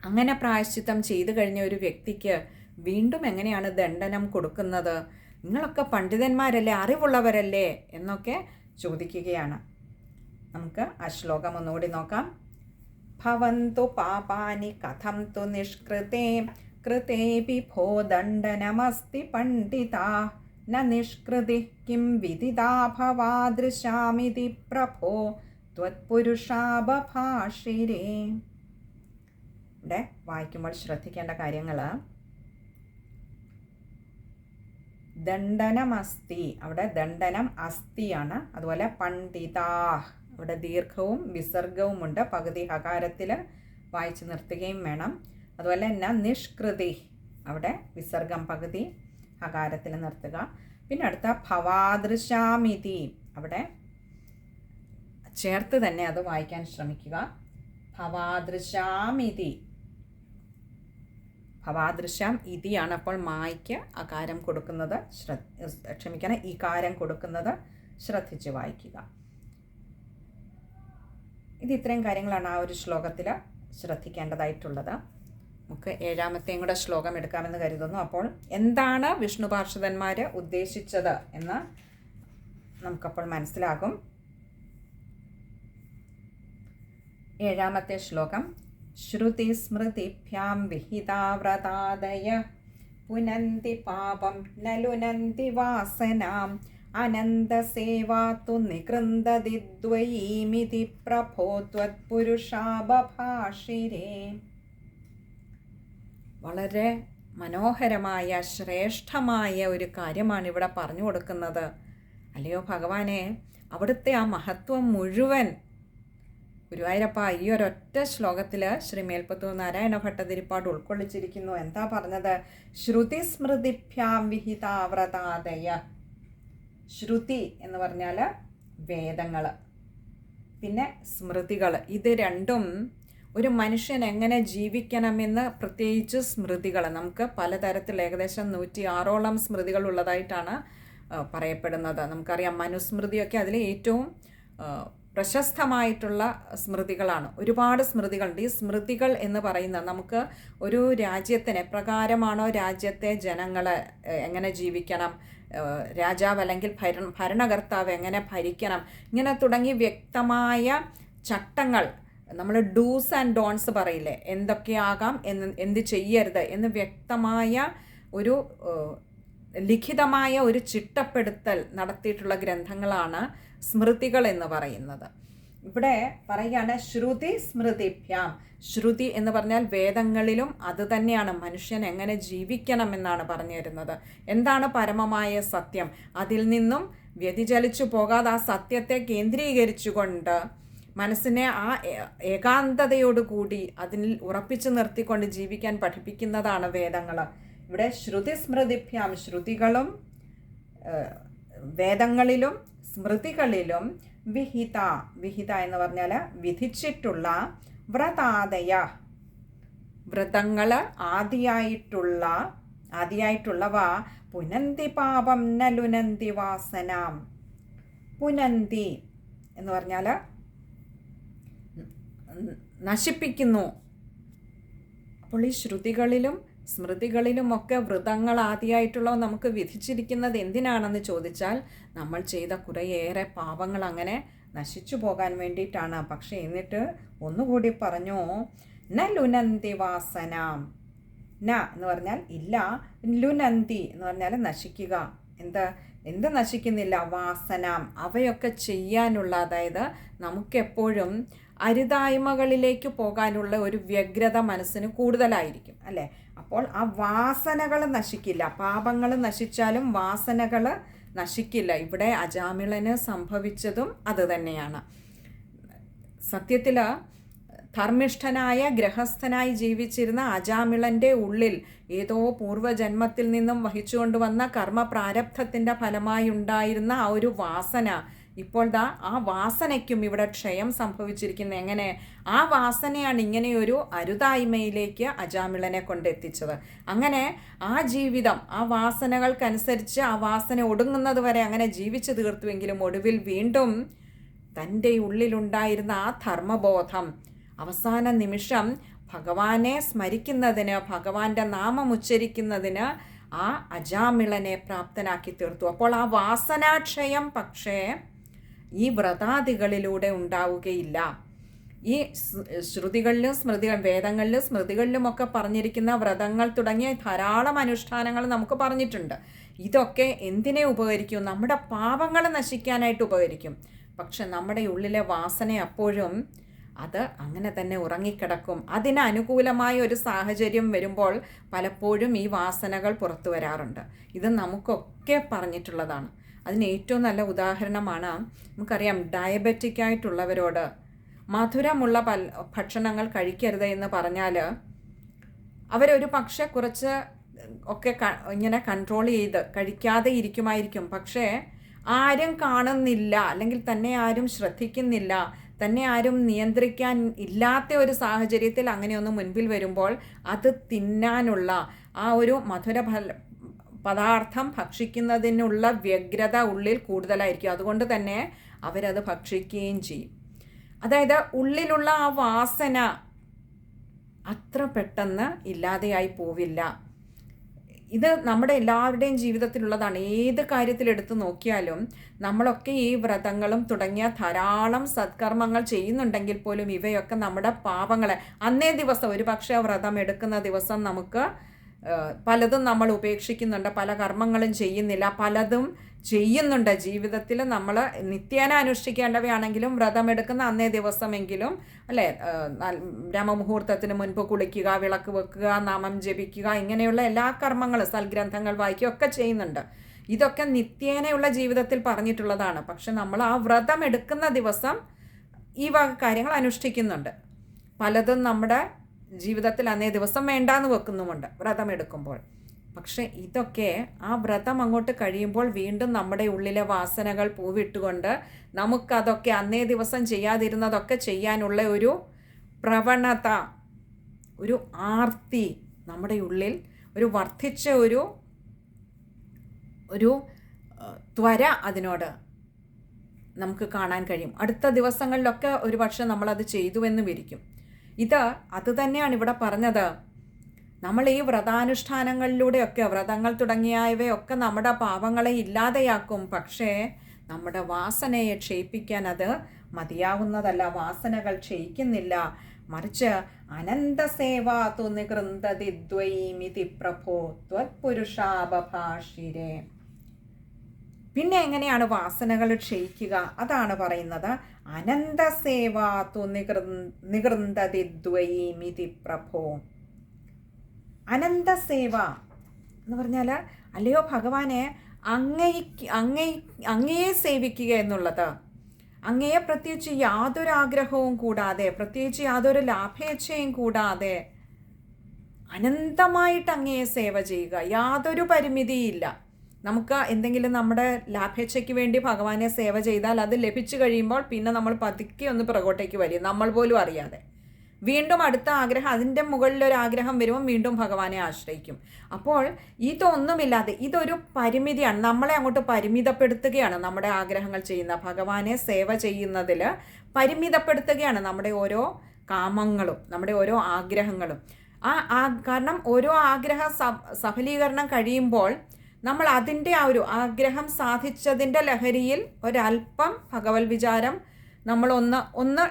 അങ്ങനെ പ്രായശ്ചിത്തം ചെയ്തു കഴിഞ്ഞ ഒരു വ്യക്തിക്ക് വീണ്ടും എങ്ങനെയാണ് ദണ്ഡനം കൊടുക്കുന്നത്? നിങ്ങളൊക്കെ പണ്ഡിതന്മാരല്ലേ, അറിവുള്ളവരല്ലേ എന്നൊക്കെ ചോദിക്കുകയാണ്. നമുക്ക് ആ ശ്ലോകം ഒന്നുകൂടി നോക്കാം. ഭവന്തു പാപാനി കഥം തു നിഷ്കൃതേ കൃതേപി ഭോ ദണ്ഡനമസ്തി പണ്ഡിതാ ന നിഷ്കൃതി കിം വിദിതാ ഭവാദൃശാമിതി പ്രഭോ ത്വത്പുരുഷാബഭാഷിരേ. ഇവിടെ വായിക്കുമ്പോൾ ശ്രദ്ധിക്കേണ്ട കാര്യങ്ങൾ, ദണ്ഡനമസ്തി, അവിടെ ദണ്ഡനം അസ്ഥിയാണ്. അതുപോലെ പണ്ഡിതാ, അവിടെ ദീർഘവും വിസർഗവുമുണ്ട്, പകുതി ഹകാരത്തിൽ വായിച്ച് നിർത്തുകയും വേണം. അതുപോലെ തന്നെ നിഷ്കൃതി, അവിടെ വിസർഗം പകുതി ഹകാരത്തിൽ നിർത്തുക. പിന്നെ അടുത്ത ഭവാദൃശാമിതി, അവിടെ ചേർത്ത് തന്നെ അത് വായിക്കാൻ ശ്രമിക്കുക. ഭവാദൃശാമിതി, ഭവാദൃശം ഇതിയാണ്. അപ്പോൾ മായ്ക്ക് അകാരം കൊടുക്കുന്നത് ഈകാരം കൊടുക്കുന്നത് ശ്രദ്ധിച്ച് വായിക്കുക. ഇത് ഇത്രയും കാര്യങ്ങളാണ് ആ ഒരു ശ്ലോകത്തിൽ ശ്രദ്ധിക്കേണ്ടതായിട്ടുള്ളത്. നമുക്ക് ഏഴാമത്തെയും കൂടെ ശ്ലോകം എടുക്കാമെന്ന് കരുതുന്നു. അപ്പോൾ എന്താണ് വിഷ്ണു പാർഷദന്മാർ ഉദ്ദേശിച്ചത് എന്ന് നമുക്കപ്പോൾ മനസ്സിലാകും. ഏഴാമത്തെ ശ്ലോകം. ശ്രുതി സ്മൃതിഭ്യാം വിഹിതാവ്രതാദയ പുനന്തി പാപം നലുനന്തി വാസനാം അനന്തസേവാതു നികൃന്ദതിദ്വയീമിതി പ്രഭോ ത്വത്പുരുഷാബഭാഷിരേ. വളരെ മനോഹരമായ ശ്രേഷ്ഠമായ ഒരു കാര്യമാണ് ഇവിടെ പറഞ്ഞു കൊടുക്കുന്നത്. അല്ലയോ ഭഗവാനെ, അവിടുത്തെ ആ മഹത്വം മുഴുവൻ ഗുരുവായൂരപ്പ ഈ ഒരൊറ്റ ശ്ലോകത്തിൽ ശ്രീ മേൽപ്പത്തൂർ നാരായണ ഭട്ടതിരിപ്പാട് ഉൾക്കൊള്ളിച്ചിരിക്കുന്നു. എന്താ പറഞ്ഞത്? ശ്രുതി സ്മൃതിഭ്യാം വിഹിതാവ്രതാദയ. ശ്രുതി എന്ന് പറഞ്ഞാൽ വേദങ്ങൾ, പിന്നെ സ്മൃതികൾ. ഇത് രണ്ടും ഒരു മനുഷ്യൻ എങ്ങനെ ജീവിക്കണമെന്ന്, പ്രത്യേകിച്ച് സ്മൃതികൾ, നമുക്ക് പലതരത്തിൽ ഏകദേശം 106ഓളം സ്മൃതികൾ ഉള്ളതായിട്ടാണ് പറയപ്പെടുന്നത്. നമുക്കറിയാം മനുസ്മൃതിയൊക്കെ അതിൽ ഏറ്റവും പ്രശസ്തമായിട്ടുള്ള സ്മൃതികളാണ്. ഒരുപാട് സ്മൃതികളുണ്ട്. ഈ സ്മൃതികൾ എന്ന് പറയുന്നത് നമുക്ക് ഒരു രാജ്യത്തിന് എപ്രകാരമാണോ രാജ്യത്തെ ജനങ്ങൾ എങ്ങനെ ജീവിക്കണം, രാജാവ് അല്ലെങ്കിൽ ഭരണകർത്താവ് എങ്ങനെ ഭരിക്കണം, ഇങ്ങനെ തുടങ്ങി വ്യക്തമായ ചട്ടങ്ങൾ, നമ്മൾ ഡൂസ് ആൻഡ് ഡോൺസ് പറയില്ലേ, എന്തൊക്കെയാകാം എന്ത് ചെയ്യരുത് എന്ന് വ്യക്തമായ ഒരു ലിഖിതമായ ഒരു ചിട്ടപ്പെടുത്തൽ നടത്തിയിട്ടുള്ള ഗ്രന്ഥങ്ങളാണ് സ്മൃതികൾ എന്ന് പറയുന്നത്. ഇവിടെ പറയുകയാണ് ശ്രുതി സ്മൃതിഭ്യാം. ശ്രുതി എന്ന് പറഞ്ഞാൽ വേദങ്ങളിലും അത് തന്നെയാണ് മനുഷ്യൻ എങ്ങനെ ജീവിക്കണം എന്നാണ് പറഞ്ഞു തരുന്നത്. എന്താണ് പരമമായ സത്യം, അതിൽ നിന്നും വ്യതിചലിച്ചു പോകാതെ ആ സത്യത്തെ കേന്ദ്രീകരിച്ചുകൊണ്ട് മനസ്സിനെ ആ ഏകാന്തതയോടുകൂടി അതിൽ ഉറപ്പിച്ചു നിർത്തിക്കൊണ്ട് ജീവിക്കാൻ പഠിപ്പിക്കുന്നതാണ് വേദങ്ങൾ. ഇവിടെ ശ്രുതി സ്മൃതിഭ്യാം, ശ്രുതികളും വേദങ്ങളിലും സ്മൃതികളിലും വിഹിത, വിഹിത എന്ന് പറഞ്ഞാൽ വിധിച്ചിട്ടുള്ള, വ്രതാദയ വ്രതങ്ങൾ ആദിയായിട്ടുള്ളവ, പുനന്തി പാപം നലുനന്തി വാസനാം. പുനന്തി എന്ന് പറഞ്ഞാൽ നശിപ്പിക്കുന്നു. അപ്പോൾ ഈ ശ്രുതികളിലും സ്മൃതികളിലുമൊക്കെ വ്രതങ്ങൾ ആദിയായിട്ടുള്ളവ നമുക്ക് വിധിച്ചിരിക്കുന്നത് എന്തിനാണെന്ന് ചോദിച്ചാൽ നമ്മൾ ചെയ്ത കുറേയേറെ പാപങ്ങൾ അങ്ങനെ നശിച്ചു പോകാൻ വേണ്ടിയിട്ടാണ്. പക്ഷേ എന്നിട്ട് ഒന്നുകൂടി പറഞ്ഞു, ന ലുനന്തി വാസനാം. ന എന്ന് പറഞ്ഞാൽ ഇല്ല, ലുനന്തി എന്ന് പറഞ്ഞാൽ നശിക്കുക. എന്താ? എന്ത് നശിക്കുന്നില്ല? വാസന. അവയൊക്കെ ചെയ്യാനുള്ള, അതായത് നമുക്കെപ്പോഴും അരുതായ്മകളിലേക്ക് പോകാനുള്ള ഒരു വ്യഗ്രത മനസ്സിന് കൂടുതലായിരിക്കും അല്ലേ? അപ്പോൾ ആ വാസനകൾ നശിക്കില്ല. പാപങ്ങൾ നശിച്ചാലും വാസനകൾ നശിക്കില്ല. ഇവിടെ അജാമിളന് സംഭവിച്ചതും അത് തന്നെയാണ്. സത്യത്തിൽ ധർമ്മിഷ്ഠനായ ഗൃഹസ്ഥനായി ജീവിച്ചിരുന്ന അജാമിളൻ്റെ ഉള്ളിൽ ഏതോ പൂർവ്വജന്മത്തിൽ നിന്നും വഹിച്ചുകൊണ്ടുവന്ന കർമ്മ പ്രാരബ്ധത്തിൻ്റെ ഫലമായി ഉണ്ടായിരുന്ന ആ ഒരു വാസന ഇപ്പോൾ ആ വാസനയ്ക്കും ഇവിടെ ക്ഷയം സംഭവിച്ചിരിക്കുന്നത്. എങ്ങനെ? ആ വാസനയാണ് ഇങ്ങനെയൊരു അരുതായ്മയിലേക്ക് അജാമിളനെ കൊണ്ടെത്തിച്ചത്. അങ്ങനെ ആ ജീവിതം ആ വാസനകൾക്കനുസരിച്ച് ആ വാസന ഒടുങ്ങുന്നത് വരെ അങ്ങനെ ജീവിച്ചു തീർത്തുവെങ്കിലും ഒടുവിൽ വീണ്ടും തൻ്റെ ഉള്ളിലുണ്ടായിരുന്ന ആ ധർമ്മബോധം അവസാന നിമിഷം ഭഗവാനെ സ്മരിക്കുന്നതിന്, ഭഗവാന്റെ നാമം ഉച്ചരിക്കുന്നതിന് ആ അജാമിളനെ പ്രാപ്തനാക്കി തീർത്തു. അപ്പോൾ ആ വാസനാക്ഷയം പക്ഷേ ഈ വ്രതാദികളിലൂടെ ഉണ്ടാവുകയില്ല. ഈ ശ്രുതികളിലും വേദങ്ങളിലും സ്മൃതികളിലുമൊക്കെ പറഞ്ഞിരിക്കുന്ന വ്രതങ്ങൾ തുടങ്ങിയ ധാരാളം അനുഷ്ഠാനങ്ങൾ നമുക്ക് പറഞ്ഞിട്ടുണ്ട്. ഇതൊക്കെ എന്തിനെ ഉപകരിക്കും? നമ്മുടെ പാപങ്ങൾ നശിക്കാനായിട്ട് ഉപകരിക്കും. പക്ഷെ നമ്മുടെ ഉള്ളിലെ വാസന അപ്പോഴും അത് അങ്ങനെ തന്നെ ഉറങ്ങിക്കിടക്കും. അതിന് അനുകൂലമായ ഒരു സാഹചര്യം വരുമ്പോൾ പലപ്പോഴും ഈ വാസനകൾ പുറത്തു വരാറുണ്ട്. ഇത് നമുക്കൊക്കെ പറഞ്ഞിട്ടുള്ളതാണ്. അതിന് ഏറ്റവും നല്ല ഉദാഹരണമാണ്, നമുക്കറിയാം, ഡയബറ്റിക് ആയിട്ടുള്ളവരോട് മധുരമുള്ള ഭക്ഷണങ്ങൾ കഴിക്കരുത് എന്ന് പറഞ്ഞാൽ അവരൊരു പക്ഷെ കുറച്ച് ഒക്കെ ഇങ്ങനെ കൺട്രോൾ ചെയ്ത് കഴിക്കാതെ ഇരിക്കുമായിരിക്കും. പക്ഷേ ആരും കാണുന്നില്ല, അല്ലെങ്കിൽ തന്നെ ആരും ശ്രദ്ധിക്കുന്നില്ല, തന്നെ ആരും നിയന്ത്രിക്കാൻ ഇല്ലാത്ത ഒരു സാഹചര്യത്തിൽ അങ്ങനെയൊന്ന് മുൻപിൽ വരുമ്പോൾ അത് തിന്നാനുള്ള ആ ഒരു മധുര പദാർത്ഥം ഭക്ഷിക്കുന്നതിനുള്ള വ്യഗ്രത ഉള്ളിൽ കൂടുതലായിരിക്കും. അതുകൊണ്ട് തന്നെ അവരത് ഭക്ഷിക്കുകയും ചെയ്യും. അതായത് ഉള്ളിലുള്ള ആ വാസന അത്ര പെട്ടെന്ന് ഇല്ലാതെയായി പോവില്ല. ഇത് നമ്മുടെ എല്ലാവരുടെയും ജീവിതത്തിലുള്ളതാണ്. ഏത് കാര്യത്തിലെടുത്ത് നോക്കിയാലും നമ്മളൊക്കെ ഈ വ്രതങ്ങളും തുടങ്ങിയ ധാരാളം സത്കർമ്മങ്ങൾ ചെയ്യുന്നുണ്ടെങ്കിൽ പോലും ഇവയൊക്കെ നമ്മുടെ പാപങ്ങളെ അന്നേ ദിവസം, ഒരു പക്ഷേ വ്രതം എടുക്കുന്ന ദിവസം നമുക്ക് പലതും നമ്മൾ ഉപേക്ഷിക്കുന്നുണ്ട്, പല കർമ്മങ്ങളും ചെയ്യുന്നില്ല, പലതും ചെയ്യുന്നുണ്ട് ജീവിതത്തിൽ. നമ്മൾ നിത്യേന അനുഷ്ഠിക്കേണ്ടവയാണെങ്കിലും വ്രതമെടുക്കുന്ന അന്നേ ദിവസമെങ്കിലും അല്ലേ, ബ്രഹ്മമുഹൂർത്തത്തിന് മുൻപ് കുളിക്കുക, വിളക്ക് വെക്കുക, നാമം ജപിക്കുക, ഇങ്ങനെയുള്ള എല്ലാ കർമ്മങ്ങളും, സൽഗ്രന്ഥങ്ങൾ വായിക്കുകയൊക്കെ ചെയ്യുന്നുണ്ട്. ഇതൊക്കെ നിത്യേനയുള്ള ജീവിതത്തിൽ പറഞ്ഞിട്ടുള്ളതാണ്. പക്ഷെ നമ്മൾ ആ വ്രതം എടുക്കുന്ന ദിവസം ഈ വക കാര്യങ്ങൾ അനുഷ്ഠിക്കുന്നുണ്ട്. പലതും നമ്മുടെ ജീവിതത്തിൽ അന്നേ ദിവസം വേണ്ടാന്ന് വെക്കുന്നുമുണ്ട് വ്രതം എടുക്കുമ്പോൾ. പക്ഷെ ഇതൊക്കെ ആ വ്രതം അങ്ങോട്ട് കഴിയുമ്പോൾ വീണ്ടും നമ്മുടെ ഉള്ളിലെ വാസനകൾ പൂവിട്ടുകൊണ്ട് നമുക്കതൊക്കെ അന്നേ ദിവസം ചെയ്യാതിരുന്നതൊക്കെ ചെയ്യാനുള്ള ഒരു പ്രവണത, ഒരു ആർത്തി നമ്മുടെ ഉള്ളിൽ, ഒരു വർദ്ധിച്ച ഒരു ത്വര അതിനോട് നമുക്ക് കാണാൻ കഴിയും. അടുത്ത ദിവസങ്ങളിലൊക്കെ ഒരു പക്ഷെ നമ്മളത് ചെയ്തുവെന്ന് വിരിക്കും. അത് തന്നെയാണ് ഇവിടെ പറഞ്ഞത്. നമ്മൾ ഈ വ്രതാനുഷ്ഠാനങ്ങളിലൂടെയൊക്കെ, വ്രതങ്ങൾ തുടങ്ങിയവയൊക്കെ നമ്മുടെ പാപങ്ങളെ ഇല്ലാതെയാക്കും. പക്ഷേ നമ്മുടെ വാസനയെ ക്ഷയിപ്പിക്കാൻ അത് മതിയാവുന്നതല്ല. വാസനകൾ ക്ഷയിക്കുന്നില്ല. മറിച്ച് അനന്തസേവാതു നികൃന്തതി ദ്വൈമിതി പ്രഭോ ത്വത്പുരുഷാപഭാഷിരേ. പിന്നെ എങ്ങനെയാണ് വാസനകൾ ക്ഷയിക്കുക? അതാണ് പറയുന്നത്. അനന്തസേവാതു നികൃന്തതി ദ്വൈമിതി പ്രഭോ. അനന്തസേവ എന്ന് പറഞ്ഞാൽ, അല്ലയോ ഭഗവാനെ, അങ്ങയെ സേവിക്കുക എന്നുള്ളത്, അങ്ങയെ പ്രത്യേകിച്ച് യാതൊരു ആഗ്രഹവും കൂടാതെ, പ്രത്യേകിച്ച് യാതൊരു ലാഭേച്ഛയും കൂടാതെ അനന്തമായിട്ട് അങ്ങയെ സേവ ചെയ്യുക, യാതൊരു പരിമിതിയില്ല. നമുക്ക് എന്തെങ്കിലും നമ്മുടെ ലാഭേച്ഛയ്ക്ക് വേണ്ടി ഭഗവാനെ സേവ ചെയ്താൽ അത് ലഭിച്ചു കഴിയുമ്പോൾ പിന്നെ നമ്മൾ പതുക്കെ ഒന്ന് പുറകോട്ടേക്ക് വരും, നമ്മൾ പോലും അറിയാതെ. വീണ്ടും അടുത്ത ആഗ്രഹം, അതിൻ്റെ മുകളിലൊരാഗ്രഹം വരുമ്പോൾ വീണ്ടും ഭഗവാനെ ആശ്രയിക്കും. അപ്പോൾ ഇതൊന്നുമില്ലാതെ, ഇതൊരു പരിമിതിയാണ്, നമ്മളെ അങ്ങോട്ട് പരിമിതപ്പെടുത്തുകയാണ്. നമ്മുടെ ആഗ്രഹങ്ങൾ ചെയ്യുന്ന, ഭഗവാനെ സേവ ചെയ്യുന്നതിൽ പരിമിതപ്പെടുത്തുകയാണ് നമ്മുടെ ഓരോ കാമങ്ങളും, നമ്മുടെ ഓരോ ആഗ്രഹങ്ങളും. കാരണം ഓരോ ആഗ്രഹ സഫലീകരണം കഴിയുമ്പോൾ നമ്മൾ അതിൻ്റെ ആ ഒരു ആഗ്രഹം സാധിച്ചതിൻ്റെ ലഹരിയിൽ ഒരല്പം ഭഗവത് വിചാരം നമ്മളൊന്ന്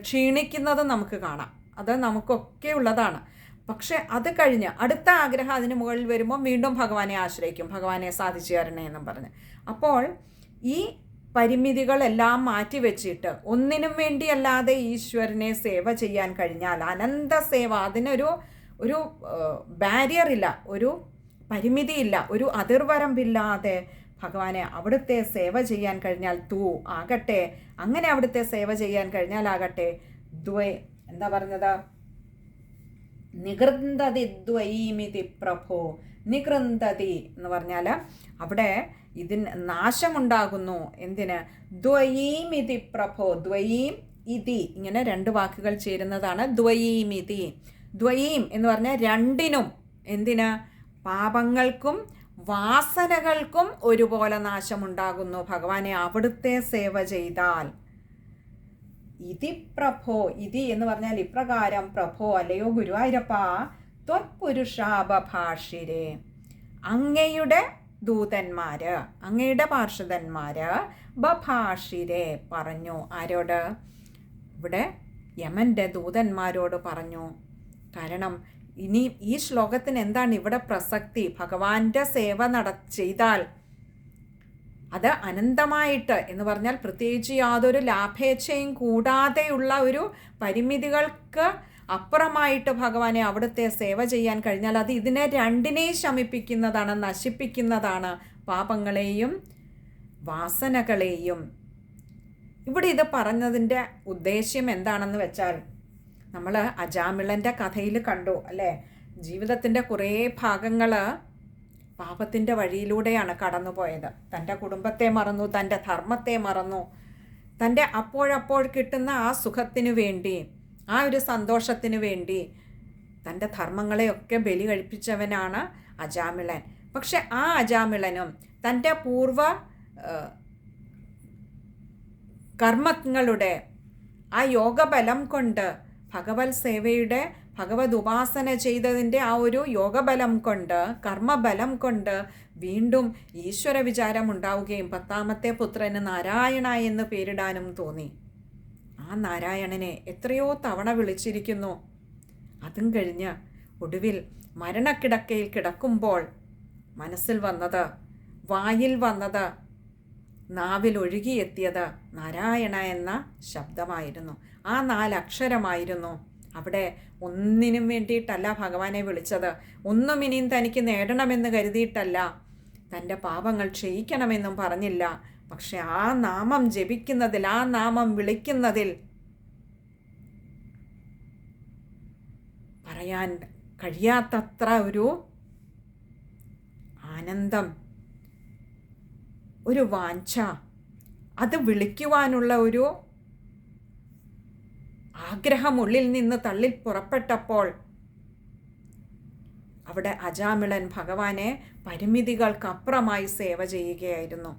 ക്ഷീണിക്കുന്നത് നമുക്ക് കാണാം. അത് നമുക്കൊക്കെ ഉള്ളതാണ്. പക്ഷെ അത് കഴിഞ്ഞ് അടുത്ത ആഗ്രഹം അതിന് മുകളിൽ വരുമ്പോൾ വീണ്ടും ഭഗവാനെ ആശ്രയിക്കും, ഭഗവാനെ സാധിച്ചു തരണേ എന്നും പറഞ്ഞ്. അപ്പോൾ ഈ പരിമിതികളെല്ലാം മാറ്റിവെച്ചിട്ട് ഒന്നിനും വേണ്ടിയല്ലാതെ ഈശ്വരനെ സേവ ചെയ്യാൻ കഴിഞ്ഞാൽ, അനന്ത സേവ, അതിനൊരു ഒരു ബാരിയറില്ല, ഒരു പരിമിതിയില്ല, ഒരു അതിർവരമ്പില്ലാതെ ഭഗവാനെ അവിടുത്തെ സേവ ചെയ്യാൻ കഴിഞ്ഞാൽ ആകട്ടെ, അങ്ങനെ അവിടുത്തെ സേവ ചെയ്യാൻ കഴിഞ്ഞാൽ ആകട്ടെ, എന്താ പറഞ്ഞത്, നികൃന്തതി ദ്വൈമിതി പ്രഭോ. നികൃന്തതി എന്ന് പറഞ്ഞാൽ അവിടെ ഇതിന് നാശമുണ്ടാകുന്നു. എന്തിന്? ദ്വയീമിതി പ്രഭോ. ദ്വയീം ഇതി, ഇങ്ങനെ രണ്ട് വാക്കുകൾ ചേരുന്നതാണ് ദ്വയീമിതി. ദ്വയീം എന്ന് പറഞ്ഞാൽ രണ്ടിനും. എന്തിന്? പാപങ്ങൾക്കും വാസനകൾക്കും ഒരുപോലെ നാശമുണ്ടാകുന്നു ഭഗവാനെ അവിടുത്തെ സേവ ചെയ്താൽ. ഇതി പ്രഭോ. ഇതി എന്ന് പറഞ്ഞാൽ ഇപ്രകാരം, പ്രഭോ അല്ലയോ ഗുരുവായൂരപ്പ, ത്വത്പുരുഷാപഭാഷിരേ, അങ്ങയുടെ ദൂതന്മാര്, അങ്ങയുടെ പാർഷദന്മാര്, ബഭാഷിരേ പറഞ്ഞു. ആരോട്? ഇവിടെ യമൻ്റെ ദൂതന്മാരോട് പറഞ്ഞു. കാരണം ഇനി ഈ ശ്ലോകത്തിന് എന്താണ് ഇവിടെ പ്രസക്തി? ഭഗവാന്റെ സേവ ചെയ്താൽ അത് അനന്തമായിട്ട് എന്ന് പറഞ്ഞാൽ പ്രത്യേകിച്ച് യാതൊരു ലാഭേച്ഛയും കൂടാതെയുള്ള ഒരു പരിമിതികൾക്ക് അപ്പുറമായിട്ട് ഭഗവാനെ അവിടുത്തെ സേവ ചെയ്യാൻ കഴിഞ്ഞാൽ അത് ഇതിനെ രണ്ടിനെയും ശമിപ്പിക്കുന്നതാണ്, നശിപ്പിക്കുന്നതാണ്, പാപങ്ങളെയും വാസനകളെയും. ഇവിടെ ഇത് പറഞ്ഞതിൻ്റെ ഉദ്ദേശ്യം എന്താണെന്ന് വെച്ചാൽ, നമ്മൾ അജാമിളൻ്റെ കഥയിൽ കണ്ടു അല്ലേ, ജീവിതത്തിൻ്റെ കുറേ ഭാഗങ്ങൾ പാപത്തിൻ്റെ വഴിയിലൂടെയാണ് കടന്നുപോയത്. തൻ്റെ കുടുംബത്തെ മറന്നു, തൻ്റെ ധർമ്മത്തെ മറന്നു, തൻ്റെ അപ്പോഴപ്പോൾ കിട്ടുന്ന ആ സുഖത്തിനു വേണ്ടി, ആ ഒരു സന്തോഷത്തിനു വേണ്ടി തൻ്റെ ധർമ്മങ്ങളെയൊക്കെ ബലി കഴിപ്പിച്ചവനാണ് അജാമിളൻ. പക്ഷെ ആ അജാമിളനും തൻ്റെ പൂർവ കർമ്മങ്ങളുടെ ആ യോഗബലം കൊണ്ട്, ഭഗവത് സേവയുടെ, ഭഗവത് ഉപാസന ചെയ്തതിൻ്റെ ആ ഒരു യോഗബലം കൊണ്ട്, കർമ്മബലം കൊണ്ട് വീണ്ടും ഈശ്വര വിചാരം ഉണ്ടാവുകയും 10ാമത്തെ പുത്രന് നാരായണ എന്ന് പേരിടാനും തോന്നി. ആ നാരായണനെ എത്രയോ തവണ വിളിച്ചിരിക്കുന്നു. അതും കഴിഞ്ഞ് ഒടുവിൽ മരണക്കിടക്കയിൽ കിടക്കുമ്പോൾ മനസ്സിൽ വന്നത്, വായിൽ വന്നത്, നാവിൽ ഒഴുകിയെത്തിയത് നാരായണ എന്ന ശബ്ദമായിരുന്നു. ആ 4 അക്ഷരമായിരുന്നു. അവിടെ ഒന്നിനും വേണ്ടിയിട്ടല്ല ഭഗവാനെ വിളിച്ചത്, ഒന്നും ഇനിയും തനിക്ക് നേടണമെന്ന് കരുതിയിട്ടല്ല, തൻ്റെ പാപങ്ങൾ ക്ഷയിക്കണമെന്നും പറഞ്ഞില്ല. പക്ഷെ ആ നാമം ജപിക്കുന്നതിൽ, ആ നാമം വിളിക്കുന്നതിൽ പറയാൻ കഴിയാത്തത്ര ഒരു ആനന്ദം, ഒരു വാഞ്ച, അത് വിളിക്കുവാനുള്ള ഒരു ആഗ്രഹം ഉള്ളിൽ നിന്ന് തള്ളി പുറപ്പെട്ടപ്പോൾ അവിടെ അജാമിളൻ ഭഗവാനെ പരിമിതികൾക്കപ്പുറമായി സേവ ചെയ്യുകയായിരുന്നു.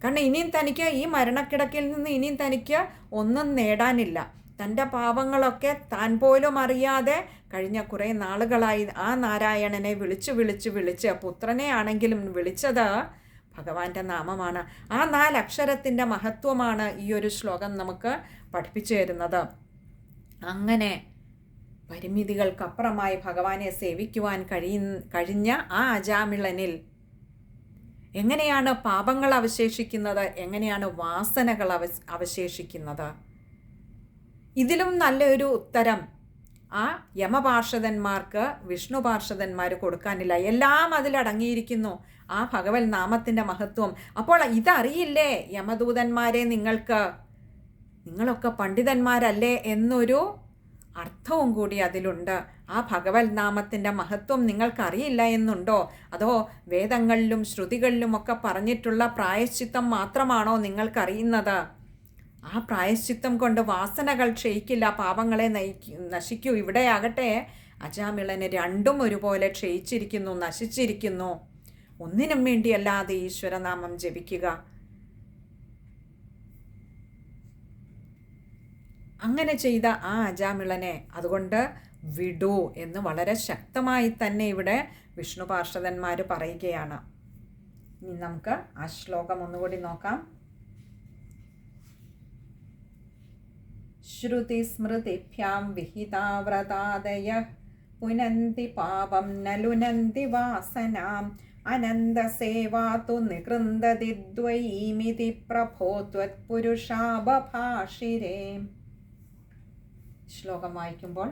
കാരണം ഇനിയും തനിക്ക് ഈ മരണക്കിടക്കിൽ നിന്ന് ഇനിയും തനിക്ക് ഒന്നും നേടാനില്ല. തൻ്റെ പാപങ്ങളൊക്കെ താൻ പോലും അറിയാതെ കഴിഞ്ഞ കുറേ നാളുകളായി ആ നാരായണനെ വിളിച്ച് പുത്രനെ ആണെങ്കിലും വിളിച്ചത് ഭഗവാന്റെ നാമമാണ്. ആ 4 അക്ഷരത്തിൻ്റെ മഹത്വമാണ് ഈ ഒരു ശ്ലോകം നമുക്ക് പഠിപ്പിച്ചു തരുന്നത്. അങ്ങനെ പരിമിതികൾക്കപ്പുറമായി ഭഗവാനെ സേവിക്കുവാൻ കഴിഞ്ഞ ആ അജാമിളനിൽ എങ്ങനെയാണ് പാപങ്ങൾ അവശേഷിക്കുന്നത്, എങ്ങനെയാണ് വാസനകൾ അവശേഷിക്കുന്നത്? ഇതിലും നല്ലൊരു ഉത്തരം ആ യമപാർഷദന്മാർക്ക് വിഷ്ണു പാർഷദന്മാർ കൊടുക്കാനില്ല. എല്ലാം അതിലടങ്ങിയിരിക്കുന്നു, ആ ഭഗവത് നാമത്തിൻ്റെ മഹത്വം. അപ്പോൾ ഇതറിയില്ലേ യമദൂതന്മാരെ, നിങ്ങളൊക്കെ പണ്ഡിതന്മാരല്ലേ എന്നൊരു അർത്ഥവും കൂടി അതിലുണ്ട്. ആ ഭഗവത് നാമത്തിൻ്റെ മഹത്വം നിങ്ങൾക്കറിയില്ല എന്നുണ്ടോ? അതോ വേദങ്ങളിലും ശ്രുതികളിലുമൊക്കെ പറഞ്ഞിട്ടുള്ള പ്രായശ്ചിത്തം മാത്രമാണോ നിങ്ങൾക്കറിയുന്നത്? ആ പ്രായശ്ചിത്തം കൊണ്ട് വാസനകൾ ക്ഷയിക്കില്ല, പാപങ്ങളെ നശിക്കൂ. ഇവിടെയാകട്ടെ അജാമിളന് രണ്ടും ഒരുപോലെ ക്ഷയിച്ചിരിക്കുന്നു, നശിച്ചിരിക്കുന്നു. ഒന്നിനും വേണ്ടിയല്ലാതെ ഈശ്വരനാമം ജപിക്കുക. അങ്ങനെ ചെയ്ത ആ അജാമിളനെ അതുകൊണ്ട് വിടൂ എന്ന് വളരെ ശക്തമായി തന്നെ ഇവിടെ വിഷ്ണു പാർഷദന്മാർ പറയുകയാണ്. ഇനി നമുക്ക് ആ ശ്ലോകം ഒന്നുകൂടി നോക്കാം. ശ്രുതി സ്മൃതിഭ്യാം വിഹിതാവ്രതാദയ പുനന്തി പാപം നലുനന്തി വാസനാം അനന്തസേവാതു നികൃന്ദതി ദ്വയീമിതി പ്രഭോ ത്വത്പുരുഷാബഭാഷിരേ. ശ്ലോകം വായിക്കുമ്പോൾ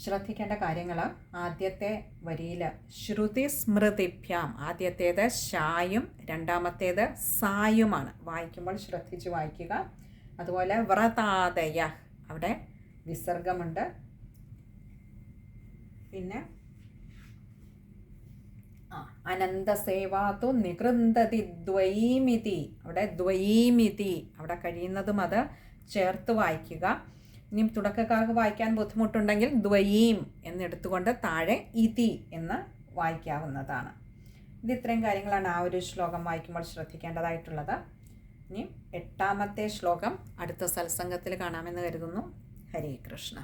ശ്രദ്ധിക്കേണ്ട കാര്യങ്ങൾ, ആദ്യത്തെ വരിയിൽ ശ്രുതി സ്മൃതിഭ്യാം, ആദ്യത്തേത് ഷായും രണ്ടാമത്തേത് സായുമാണ്. വായിക്കുമ്പോൾ ശ്രദ്ധിച്ച് വായിക്കുക. അതുപോലെ വ്രതാദയ, അവിടെ വിസർഗമുണ്ട്. പിന്നെ അനന്തസേവാതു നികൃന്ദതി ദ്വയീമിതി, അവിടെ ദ്വയീമിതി, അവിടെ കഴിയുന്നതും അത് ചേർത്ത് വായിക്കുക. ഇനി തുടക്കക്കാർക്ക് വായിക്കാൻ ബുദ്ധിമുട്ടുണ്ടെങ്കിൽ ദ്വയീം എന്നെടുത്തുകൊണ്ട് താഴെ ഇതി എന്ന് വായിക്കാവുന്നതാണ്. ഇത് ഇത്രയും കാര്യങ്ങളാണ് ആ ഒരു ശ്ലോകം വായിക്കുമ്പോൾ ശ്രദ്ധിക്കേണ്ടതായിട്ടുള്ളത്. ഇനി 8ാമത്തെ ശ്ലോകം അടുത്ത സത്സംഗത്തിൽ കാണാമെന്ന് കരുതുന്നു. ഹരേ കൃഷ്ണ.